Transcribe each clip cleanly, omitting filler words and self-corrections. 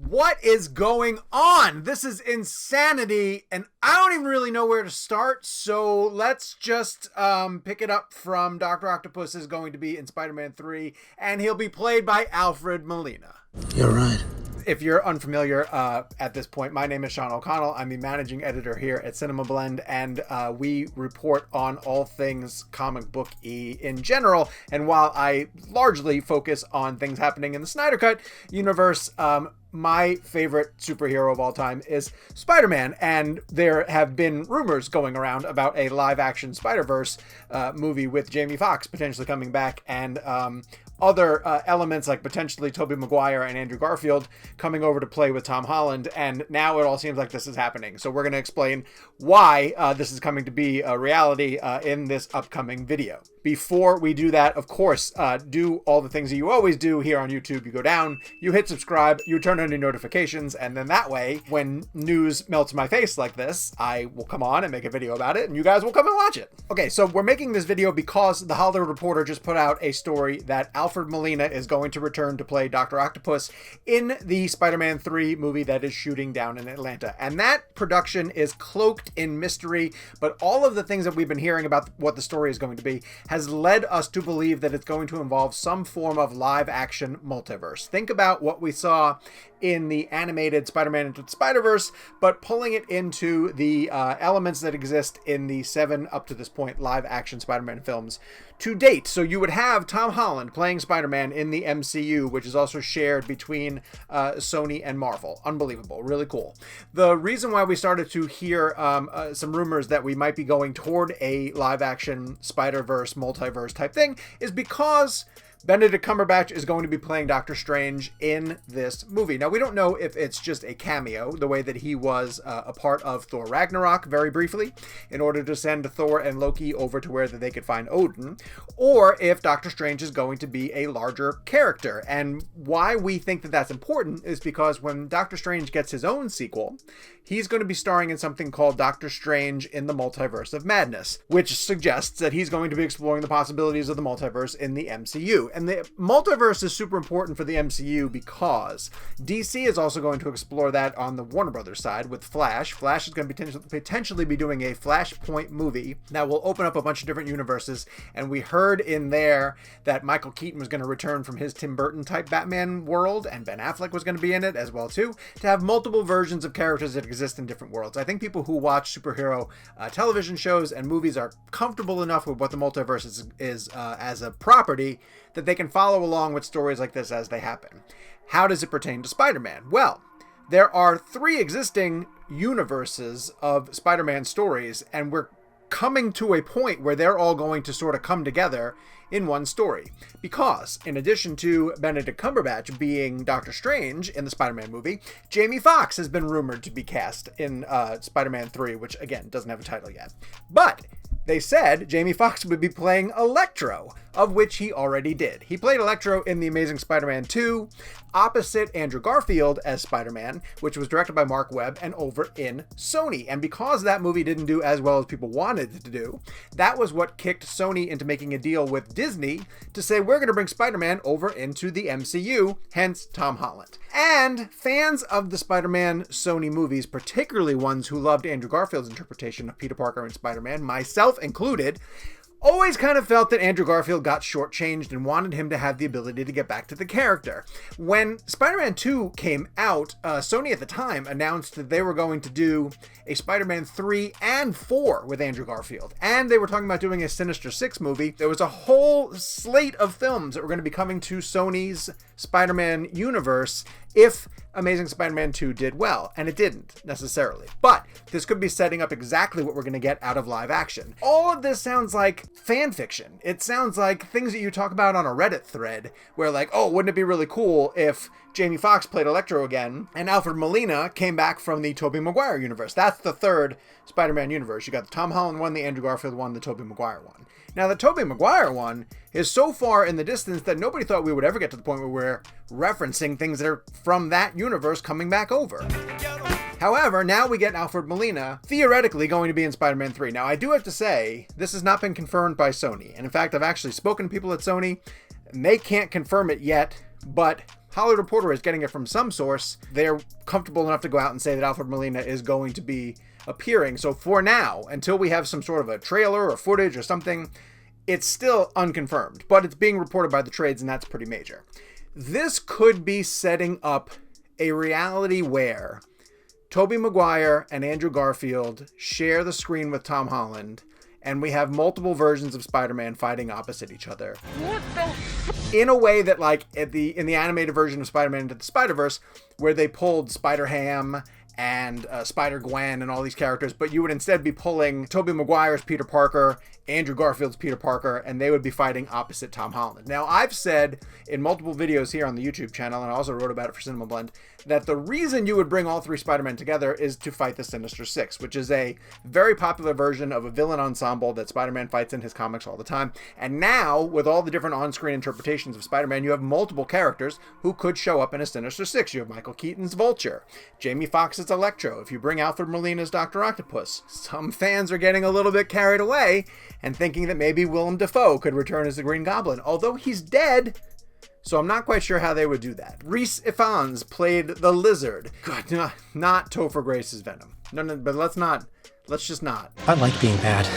What is going on? This is insanity, and I don't even really know where to start, so let's just pick it up from Dr. Octopus is going to be in Spider-Man 3, and he'll be played by Alfred Molina. You're right. If you're unfamiliar at this point, my name is Sean O'Connell. I'm the managing editor here at CinemaBlend, and we report on all things comic book-y in general. And while I largely focus on things happening in the Snyder Cut universe, my favorite superhero of all time is Spider-Man, and there have been rumors going around about a live-action Spider-Verse movie with Jamie Foxx potentially coming back, and other elements like potentially Tobey Maguire and Andrew Garfield coming over to play with Tom Holland, and now it all seems like this is happening. So we're going to explain why this is coming to be a reality in this upcoming video. Before we do that, of course, do all the things that you always do here on YouTube. You go down, you hit subscribe, you turn on your notifications, and then that way, when news melts my face like this, I will come on and make a video about it, and you guys will come and watch it. Okay, so we're making this video because The Hollywood Reporter just put out a story that Alfred Molina is going to return to play Dr. Octopus in the Spider-Man 3 movie that is shooting down in Atlanta. And that production is cloaked in mystery, but all of the things that we've been hearing about what the story is going to be has led us to believe that it's going to involve some form of live-action multiverse. Think about what we saw in the animated Spider-Man Into the Spider-Verse, but pulling it into the elements that exist in the 7 up to this point live-action Spider-Man films to date. So you would have Tom Holland playing Spider-Man in the MCU, which is also shared between Sony and Marvel. Unbelievable. Really cool. The reason why we started to hear some rumors that we might be going toward a live-action Spider-Verse, multiverse type thing is because Benedict Cumberbatch is going to be playing Doctor Strange in this movie. Now, we don't know if it's just a cameo, the way that he was a part of Thor Ragnarok very briefly, in order to send Thor and Loki over to where they could find Odin, or if Doctor Strange is going to be a larger character. And why we think that that's important is because when Doctor Strange gets his own sequel, he's going to be starring in something called Doctor Strange in the Multiverse of Madness, which suggests that he's going to be exploring the possibilities of the multiverse in the MCU. And the multiverse is super important for the MCU because DC is also going to explore that on the Warner Brothers side with Flash. Flash is going to potentially be doing a Flashpoint movie that will open up a bunch of different universes. And we heard in there that Michael Keaton was going to return from his Tim Burton type Batman world, and Ben Affleck was going to be in it as well too, to have multiple versions of characters that exist in different worlds. I think people who watch superhero television shows and movies are comfortable enough with what the multiverse is as a property that they can follow along with stories like this as they happen. How does it pertain to Spider-Man? Well, there are 3 existing universes of Spider-Man stories, and we're coming to a point where they're all going to sort of come together in one story. Because, in addition to Benedict Cumberbatch being Doctor Strange in the Spider-Man movie, Jamie Foxx has been rumored to be cast in Spider-Man 3, which, again, doesn't have a title yet. But they said Jamie Foxx would be playing Electro, of which he already did. He played Electro in The Amazing Spider-Man 2, opposite Andrew Garfield as Spider-Man, which was directed by Mark Webb and over in Sony. And because that movie didn't do as well as people wanted it to do, that was what kicked Sony into making a deal with Disney to say, we're going to bring Spider-Man over into the MCU, hence Tom Holland. And fans of the Spider-Man Sony movies, particularly ones who loved Andrew Garfield's interpretation of Peter Parker and Spider-Man, myself included, always kind of felt that Andrew Garfield got shortchanged and wanted him to have the ability to get back to the character. When Spider-Man 2 came out, Sony at the time announced that they were going to do a Spider-Man 3 and 4 with Andrew Garfield. And they were talking about doing a Sinister Six movie. There was a whole slate of films that were going to be coming to Sony's Spider-Man universe if Amazing Spider-Man 2 did well, and it didn't necessarily. But this could be setting up exactly what we're going to get out of live action. All of this sounds like fan fiction. It sounds like things that you talk about on a Reddit thread, where like, oh, wouldn't it be really cool if Jamie Foxx played Electro again, and Alfred Molina came back from the Tobey Maguire universe. That's the 3rd Spider-Man universe. You got the Tom Holland one, the Andrew Garfield one, the Tobey Maguire one. Now, the Tobey Maguire one is so far in the distance that nobody thought we would ever get to the point where we're referencing things that are from that universe coming back over. However, now we get Alfred Molina theoretically going to be in Spider-Man 3. Now, I do have to say, this has not been confirmed by Sony. And in fact, I've actually spoken to people at Sony, and they can't confirm it yet, but Hollywood Reporter is getting it from some source, they're comfortable enough to go out and say that Alfred Molina is going to be appearing. So for now, until we have some sort of a trailer or footage or something, it's still unconfirmed, but it's being reported by the trades, and that's pretty major. This could be setting up a reality where Tobey Maguire and Andrew Garfield share the screen with Tom Holland, and we have multiple versions of Spider-Man fighting opposite each other. What the in a way that, like, in the animated version of Spider-Man Into the Spider-Verse, where they pulled Spider-Ham and Spider-Gwen and all these characters, but you would instead be pulling Tobey Maguire's Peter Parker, Andrew Garfield's Peter Parker, and they would be fighting opposite Tom Holland. Now, I've said in multiple videos here on the YouTube channel, and I also wrote about it for CinemaBlend, that the reason you would bring all three Spider-Men together is to fight the Sinister Six, which is a very popular version of a villain ensemble that Spider-Man fights in his comics all the time. And now, with all the different on-screen interpretations of Spider-Man, you have multiple characters who could show up in a Sinister Six. You have Michael Keaton's Vulture, Jamie Foxx's Electro, if you bring Alfred Molina's Dr. Octopus. Some fans are getting a little bit carried away and thinking that maybe Willem Dafoe could return as the Green Goblin, although he's dead. So I'm not quite sure how they would do that. Rhys Ifans played the Lizard. God, not Topher Grace's Venom. No, but let's just not. I like being bad.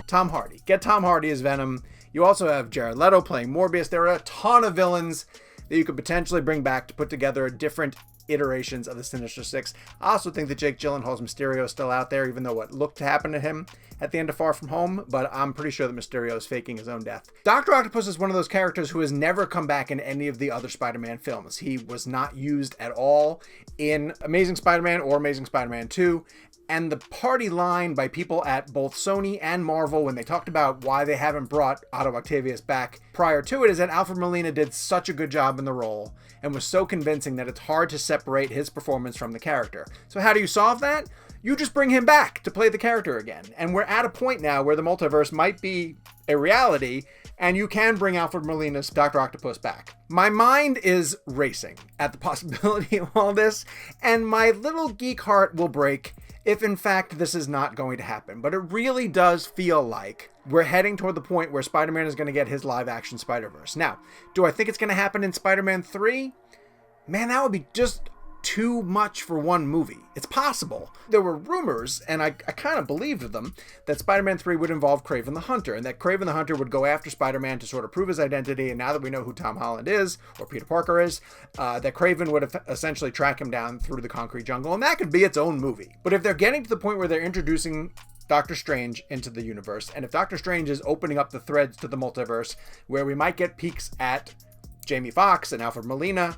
Tom Hardy. Get Tom Hardy as Venom. You also have Jared Leto playing Morbius. There are a ton of villains that you could potentially bring back to put together different iterations of the Sinister Six. I also think that Jake Gyllenhaal's Mysterio is still out there, even though what looked to happen to him at the end of Far From Home, but I'm pretty sure that Mysterio is faking his own death. Dr. Octopus is one of those characters who has never come back in any of the other Spider-Man films. He was not used at all in Amazing Spider-Man or Amazing Spider-Man 2, and the party line by people at both Sony and Marvel when they talked about why they haven't brought Otto Octavius back prior to it is that Alfred Molina did such a good job in the role and was so convincing that it's hard to separate his performance from the character. So how do you solve that? You just bring him back to play the character again. And we're at a point now where the multiverse might be a reality, and you can bring Alfred Molina's Dr. Octopus back. My mind is racing at the possibility of all this, and my little geek heart will break if in fact this is not going to happen. But it really does feel like we're heading toward the point where Spider-Man is going to get his live-action Spider-Verse. Now, do I think it's going to happen in Spider-Man 3? Man, that would be just too much for one movie. It's possible. There were rumors, and I kind of believed them, that Spider-Man 3 would involve Kraven the Hunter, and that Kraven the Hunter would go after Spider-Man to sort of prove his identity, and now that we know who Tom Holland is, or Peter Parker is, that Kraven would essentially track him down through the concrete jungle, and that could be its own movie. But if they're getting to the point where they're introducing Doctor Strange into the universe, and if Doctor Strange is opening up the threads to the multiverse, where we might get peeks at Jamie Foxx and Alfred Molina,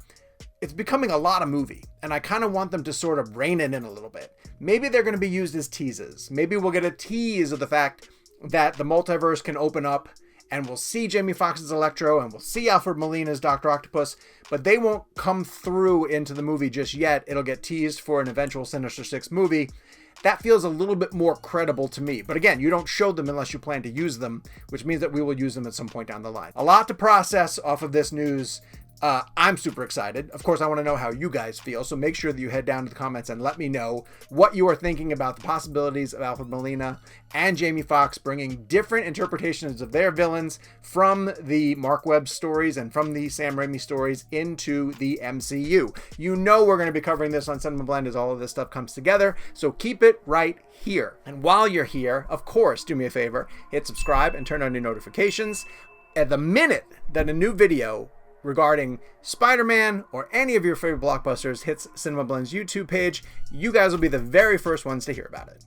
it's becoming a lot of movie, and I kind of want them to sort of rein it in a little bit. Maybe they're going to be used as teases. Maybe we'll get a tease of the fact that the multiverse can open up, and we'll see Jamie Foxx's Electro, and we'll see Alfred Molina's Dr. Octopus, but they won't come through into the movie just yet. It'll get teased for an eventual Sinister Six movie. That feels a little bit more credible to me. But again, you don't show them unless you plan to use them, which means that we will use them at some point down the line. A lot to process off of this news. I'm super excited. Of course, I want to know how you guys feel, so make sure that you head down to the comments and let me know what you are thinking about the possibilities of Alfred Molina and Jamie Foxx bringing different interpretations of their villains from the Mark Webb stories and from the Sam Raimi stories into the MCU. You know we're going to be covering this on CinemaBlend as all of this stuff comes together, so keep it right here. And while you're here, of course, do me a favor, hit subscribe and turn on your notifications. At the minute that a new video regarding Spider-Man or any of your favorite blockbusters hits CinemaBlend's YouTube page, you guys will be the very first ones to hear about it.